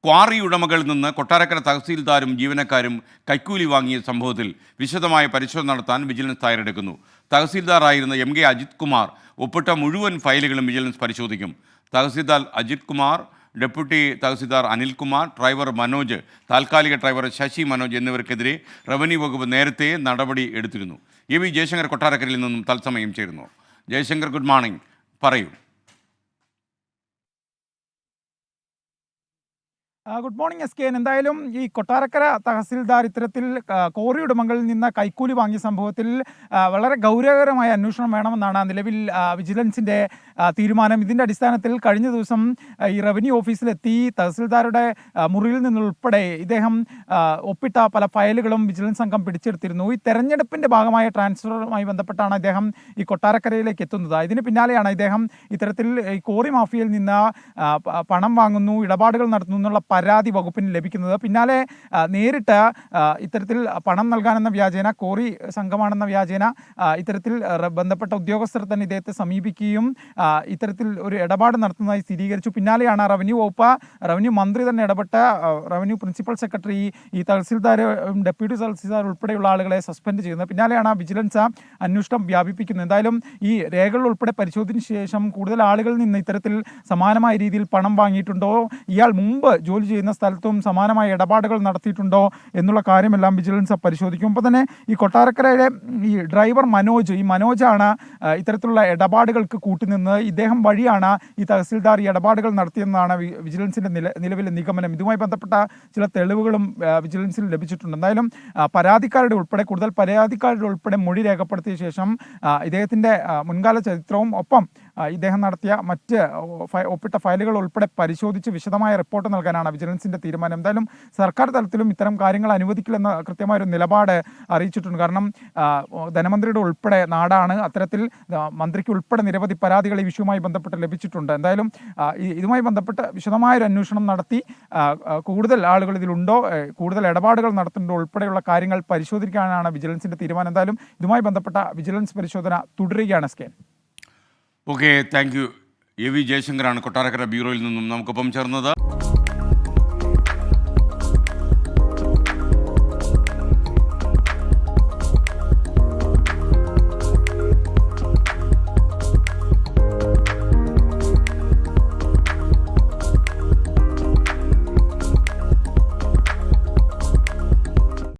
Quarry ഉടമകളിൽ നിന്ന് കൊട്ടാരക്കര തഹസീൽദാരും ജീവനക്കാരും കൈക്കൂലി വാങ്ങിയ സംഭവത്തിൽ വിശദമായ പരിശോധന നടത്താൻ വിജിലൻസ് തയ്യാറെടുക്കുന്നു. തഹസീൽദാറായിരുന്ന MK അജിത് കുമാർ ഒപ്പിട്ട മുഴുവൻ ഫയലുകളും വിജിലൻസ് പരിശോധിക്കും. തഹസീൽദാർ അജിത് കുമാർ, ഡെപ്യൂട്ടി തഹസീൽദാർ അനിൽകുമാർ, ഡ്രൈവർ മനോജ്, താൽക്കാലിക ഡ്രൈവർ ശശി മനോജ് എന്നിവർക്കെതിരെ റവന്യൂ വകുപ്പ് നേരത്തെ നടപടി എടുത്തിരുന്നു. AV ജയശങ്കർ കൊട്ടാരക്കരയിൽ നിന്നും തത്സമയം ചേരുന്നു. Jayashankar, good morning. പറയൂ. Good morning SK. എന്തായാലും ഈ കൊട്ടാരക്കര തഹസിൽദാർ ഇത്തരത്തിൽ കോറി ഉടമകളിൽ നിന്ന് കൈക്കൂലി വാങ്ങിയ സംഭവത്തിൽ വളരെ ഗൗരവകരമായ അന്വേഷണം വേണമെന്നാണ് നിലവിൽ വിജിലൻസിൻ്റെ തീരുമാനം. ഇതിൻ്റെ അടിസ്ഥാനത്തിൽ കഴിഞ്ഞ ദിവസം ഈ റവന്യൂ ഓഫീസിലെത്തി തഹസിൽദാരുടെ മുറിയിൽ നിന്നുൾപ്പെടെ ഇദ്ദേഹം ഒപ്പിട്ട പല ഫയലുകളും വിജിലൻസ് സംഘം പിടിച്ചെടുത്തിരുന്നു. ഈ തെരഞ്ഞെടുപ്പിൻ്റെ ഭാഗമായ ട്രാൻസ്ഫറുമായി ബന്ധപ്പെട്ടാണ് ഇദ്ദേഹം ഈ കൊട്ടാരക്കരയിലേക്ക് എത്തുന്നത്. ഇതിന് പിന്നാലെയാണ് ഇദ്ദേഹം ഇത്തരത്തിൽ ഈ കോറി മാഫിയയിൽ നിന്ന് പണം വാങ്ങുന്നു, ഇടപാടുകൾ നടത്തുന്നു എന്നുള്ള പരാതി വകുപ്പിന് ലഭിക്കുന്നത്. പിന്നാലെ നേരിട്ട് ഇത്തരത്തിൽ പണം നൽകാനെന്ന വ്യാജേന, കോറി സംഘമാണെന്ന വ്യാജേന ഇത്തരത്തിൽ ബന്ധപ്പെട്ട ഉദ്യോഗസ്ഥർ തന്നെ ഇദ്ദേഹത്തെ സമീപിക്കുകയും ഇത്തരത്തിൽ ഒരു ഇടപാട് നടത്തുന്നതായി സ്ഥിരീകരിച്ചു. പിന്നാലെയാണ് റവന്യൂ മന്ത്രി തന്നെ ഇടപെട്ട് റവന്യൂ പ്രിൻസിപ്പൽ സെക്രട്ടറി, ഈ തഹസിൽദാർ, ഡെപ്യൂട്ടി തഹസിൽദാർ ഉൾപ്പെടെയുള്ള ആളുകളെ സസ്പെൻഡ് ചെയ്യുന്നത്. പിന്നാലെയാണ് വിജിലൻസ് അന്വേഷണം വ്യാപിപ്പിക്കുന്നത്. എന്തായാലും ഈ രേഖകൾ ഉൾപ്പെടെ പരിശോധനയ്ക്ക് ശേഷം കൂടുതൽ ആളുകളിൽ നിന്ന് ഇത്തരത്തിൽ സമാനമായ രീതിയിൽ പണം വാങ്ങിയിട്ടുണ്ടോ, ഇയാൾ മുമ്പ് ജോലി ചെയ്യുന്ന സ്ഥലത്തും സമാനമായ ഇടപാടുകൾ നടത്തിയിട്ടുണ്ടോ എന്നുള്ള കാര്യമെല്ലാം വിജിലൻസ് പരിശോധിക്കും. ഒപ്പം തന്നെ ഈ കൊട്ടാരക്കരയിലെ ഈ ഡ്രൈവർ മനോജാണ് ഇത്തരത്തിലുള്ള ഇടപാടുകൾക്ക് കൂട്ടുനിന്ന് ഇദ്ദേഹം വഴിയാണ് ഈ തഹസിൽദാർ ഈ ഇടപാടുകൾ നടത്തിയെന്നാണ് വിജിലൻസിൻ്റെ നിലവിലെ നിഗമനം. ഇതുമായി ബന്ധപ്പെട്ട ചില തെളിവുകളും വിജിലൻസിൽ ലഭിച്ചിട്ടുണ്ട്. എന്തായാലും കൂടുതൽ പരാതിക്കാരുടെ ഉൾപ്പെടെ മൊഴി രേഖപ്പെടുത്തിയ ശേഷം ഇദ്ദേഹത്തിൻ്റെ മുൻകാല ചരിത്രവും ഒപ്പം ഇദ്ദേഹം നടത്തിയ മറ്റ് ഒപ്പിട്ട ഫയലുകൾ ഉൾപ്പെടെ പരിശോധിച്ച് വിശദമായ റിപ്പോർട്ട് നൽകാനാണ് വിജിലൻസിൻ്റെ തീരുമാനം. എന്തായാലും സർക്കാർ തലത്തിലും ഇത്തരം കാര്യങ്ങൾ അനുവദിക്കില്ലെന്ന കൃത്യമായൊരു നിലപാട് അറിയിച്ചിട്ടുണ്ട്. കാരണം ധനമന്ത്രിയുടെ ഉൾപ്പെടെ നാടാണ്. അത്തരത്തിൽ മന്ത്രിക്ക് ഉൾപ്പെടെ നിരവധി പരാതികൾ ഈ വിഷയവുമായി ബന്ധപ്പെട്ട് ലഭിച്ചിട്ടുണ്ട്. എന്തായാലും ഇതുമായി ബന്ധപ്പെട്ട് വിശദമായൊരു അന്വേഷണം നടത്തി കൂടുതൽ ആളുകൾ ഇതിലുണ്ടോ, കൂടുതൽ ഇടപാടുകൾ നടത്തുന്നുണ്ടോ ഉൾപ്പെടെയുള്ള കാര്യങ്ങൾ പരിശോധിക്കാനാണ് വിജിലൻസിൻ്റെ തീരുമാനം. എന്തായാലും ഇതുമായി ബന്ധപ്പെട്ട വിജിലൻസ് പരിശോധന തുടരുകയാണ്. Okay, thank you. AV ജയശങ്കറാണ് കൊട്ടാരക്കര ബ്യൂറോയിൽ നിന്നും നമുക്കൊപ്പം ചേർന്നത്.